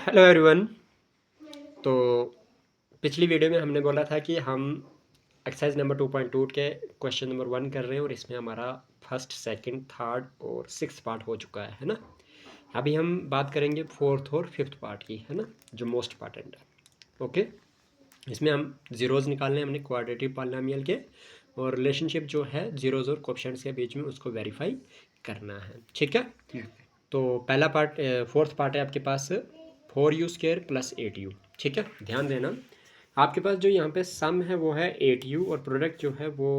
Hello everyone. तो पिछली video में हमने बोला था कि हम एक्सरसाइज नंबर 2.2 के क्वेश्चन नंबर 1 कर रहे हैं और इसमें हमारा फर्स्ट, सेकंड, थर्ड और सिक्स पार्ट हो चुका है ना। अभी हम बात करेंगे फोर्थ और फिफ्थ पार्ट की, है ना, जो मोस्ट इंपॉर्टेंट है। ओके, इसमें हम जीरोज़ निकालने हैं हमने क्वाड्रेटिक पॉलिनोमियल के, और रिलेशनशिप जो है जीरोज़ और कोएफिशिएंट्स के बीच में उसको वेरीफाई करना है। ठीक है, तो पहला पार्ट, फोर्थ पार्ट है आपके पास 4u² + 8u। ठीक है, ध्यान देना, आपके पास जो यहाँ पे सम है वो है 8u और प्रोडक्ट जो है वो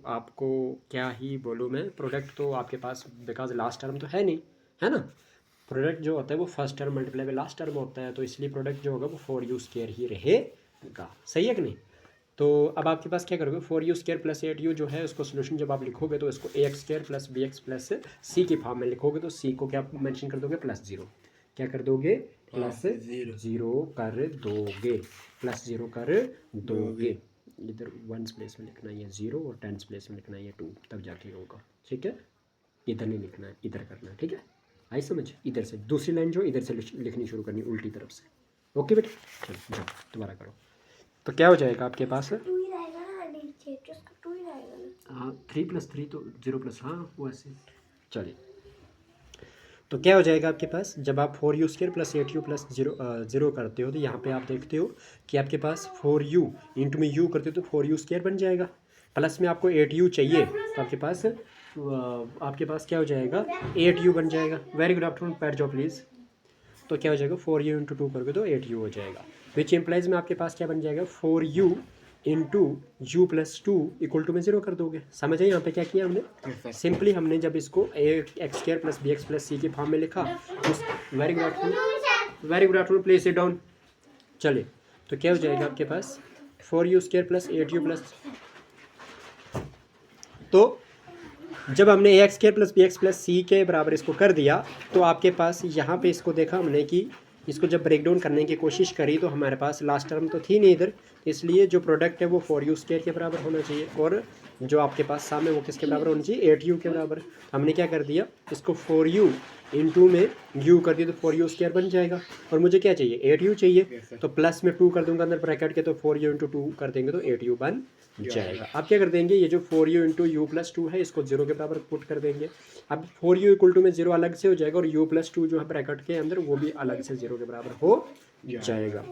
आपको क्या ही बोलूँ मैं, प्रोडक्ट तो आपके पास बिकॉज लास्ट टर्म तो है नहीं, है ना। प्रोडक्ट जो होता है वो first term multiply by last term होता है, तो इसलिए प्रोडक्ट जो होगा वो 4u² ही रहेगा। सही है कि नहीं। तो अब आपके पास क्या करोगे, 4u² + 8u जो है उसको सोल्यूशन जब आप लिखोगे तो इसको ax² + bx + c की फॉर्म में लिखोगे, तो c को क्या मेंशन कर दोगे, +0। क्या कर दोगे, +0 कर दोगे, +0 कर दोगे। इधर 1s प्लेस में लिखना है 0 और 10s प्लेस में लिखना है 2, तब जाके होगा। ठीक है, इधर नहीं लिखना है, इधर करना है। ठीक है, आई समझ। इधर से दूसरी लाइन जो इधर से लिखनी शुरू करनी, उल्टी तरफ से। ओके बेटा, चलो जाओ दोबारा करो। तो क्या हो जाएगा आपके पास, हाँ 3 + 3 तो 0 +, हाँ वो ऐसे। चलिए, तो क्या हो जाएगा आपके पास, जब आप 4u² + 8u + 0 करते हो तो यहाँ पे आप देखते हो कि आपके पास 4u इंटू में u करते हो तो 4u² बन जाएगा, प्लस में आपको 8u चाहिए तो आपके पास क्या हो जाएगा, 8u बन जाएगा। वेरी गुड आफ्टरनून, बैठ जाओ प्लीज़। तो क्या हो जाएगा, 4u × 2 करोगे तो 8u हो जाएगा, विच इम्प्लाइज में आपके पास क्या बन जाएगा, 4u × u + 2 = में 0 कर दोगे। समझ आए यहाँ पे क्या किया हमने, सिंपली हमने जब इसको ax² + bx + c की फॉर्म में लिखा, very good afternoon, please sit down. चलिए, तो क्या हो जाएगा आपके पास 4u² + 8u तो जब हमने ax² + bx + c के बराबर इसको कर दिया तो आपके पास यहाँ पे इसको देखा हमने कि इसको जब ब्रेक डाउन करने की कोशिश करी तो हमारे पास लास्ट टर्म तो थी नहीं इधर, इसलिए जो प्रोडक्ट है वो 4u² के बराबर होना चाहिए और जो आपके पास सामने वो किसके बराबर होना चाहिए, 8u के बराबर। हमने क्या कर दिया, इसको 4u इंटू में u कर दिया तो 4u² बन जाएगा, और मुझे क्या चाहिए, 8u चाहिए, तो प्लस में 2 कर दूंगा अंदर ब्रैकेट के, तो 4u × 2 कर देंगे तो 8u बन जाएगा। अब क्या कर देंगे, ये जो 4u × u + 2 है इसको 0 के बराबर पुट कर देंगे। अब 4u = में 0 अलग से हो जाएगा और u + 2 जो है ब्रैकेट के अंदर वो भी अलग से 0 के बराबर हो जाएगा।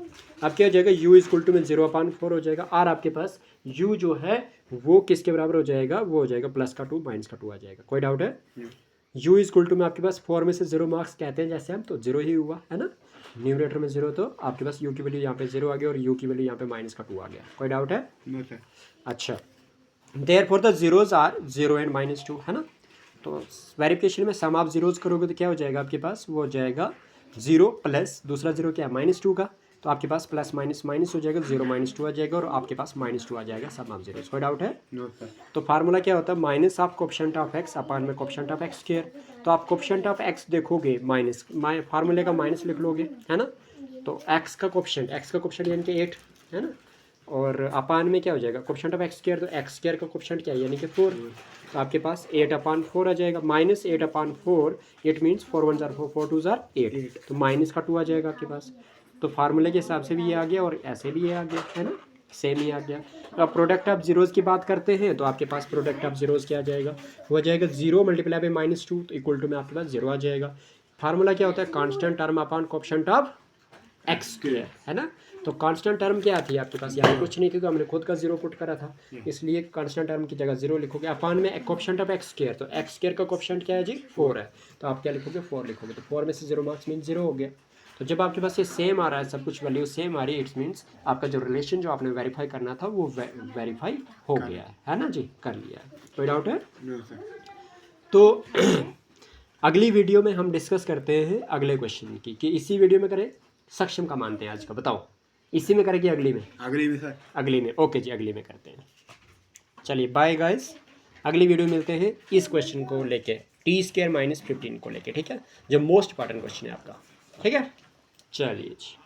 अब क्या हो जाएगा, u = में 0/4 हो जाएगा, और आपके पास u जो है वो किसके बराबर हो जाएगा, वो हो जाएगा +2 -2 आ जाएगा। कोई डाउट है, u = में आपके पास 4 में से 0 मार्क्स कहते हैं जैसे हम, तो 0 ही हुआ है ना, न्यूमरेटर में 0, तो आपके पास u की वैल्यू यहाँ पे 0 आ गया और u की वैल्यू यहाँ पे -2 आ गया। कोई डाउट है, अच्छा। Therefore the zeros are 0 and -2, है ना। तो वेरिफिकेशन में सम ऑफ जीरोज करोगे तो क्या हो जाएगा आपके पास, वो हो जाएगा 0 प्लस दूसरा 0 क्या है, -2 का, तो आपके पास प्लस माइनस माइनस हो जाएगा, 0 -2 आ जाएगा और आपके पास -2 आ जाएगा, सम ऑफ जीरोज। कोई डाउट है, तो फार्मूला क्या होता है, minus of coefficient of x अपान में कोएफिशिएंट ऑफ x²। तो आप कोएफिशिएंट ऑफ x देखोगे माइनस, फार्मूले का माइनस लिख लोगे, है ना, तो x का कोएफिशिएंट यानी कि 8, है ना, और अपान में क्या हो जाएगा, कोएफिशिएंट ऑफ x², तो x² का कोएफिशिएंट क्या है यानी कि 4, तो आपके पास 8/4 आ जाएगा, -8/4, इट मीन्स 4 1 4 4 2 8, तो -2 आ जाएगा आपके पास। तो फार्मूले के हिसाब से भी ये आ गया और ऐसे भी ये आ गया, है ना, सेम ही आ गया। तो अब प्रोडक्ट ऑफ जीरोज़ की बात करते हैं तो आपके पास प्रोडक्ट ऑफ जीरोज़ क्या आ जाएगा, वो आ जाएगा 0 × -2 तो = में आपके पास 0 आ जाएगा। फार्मूला क्या होता है, constant term upon coefficient of x², है ना। तो कांस्टेंट टर्म क्या थी आपके पास, यहाँ कुछ नहीं थी तो हमने खुद का 0 पुट करा था, इसलिए कांस्टेंट टर्म की जगह 0 लिखोगे। अपान में कोएफिशिएंट ऑफ x², तो x² का कोएफिशिएंट क्या है जी, 4 है, तो आप क्या लिखोगे, 4 लिखोगे, तो 4 में से 0 मार्क्स मीन 0 हो गया। तो जब आपके पास ये सेम आ रहा है, सब कुछ वैल्यू सेम आ रही है, इट्स मीन्स आपका जो रिलेशन जो आपने वेरीफाई करना था वो वेरीफाई हो गया है ना जी, कर लिया है। कोई डाउट है, तो अगली वीडियो में हम डिस्कस करते हैं अगले क्वेश्चन की, कि इसी वीडियो में करें, सक्षम का मानते हैं आज का, बताओ इसी में करें कि अगली में, सर अगली में, ओके जी, अगली में करते हैं। चलिए बाय गाइस, अगली वीडियो मिलते हैं इस क्वेश्चन को लेके, t² - 15 को लेके, ठीक है, जो मोस्ट इंपॉर्टेंट क्वेश्चन है आपका, ठीक है, चलिए जी।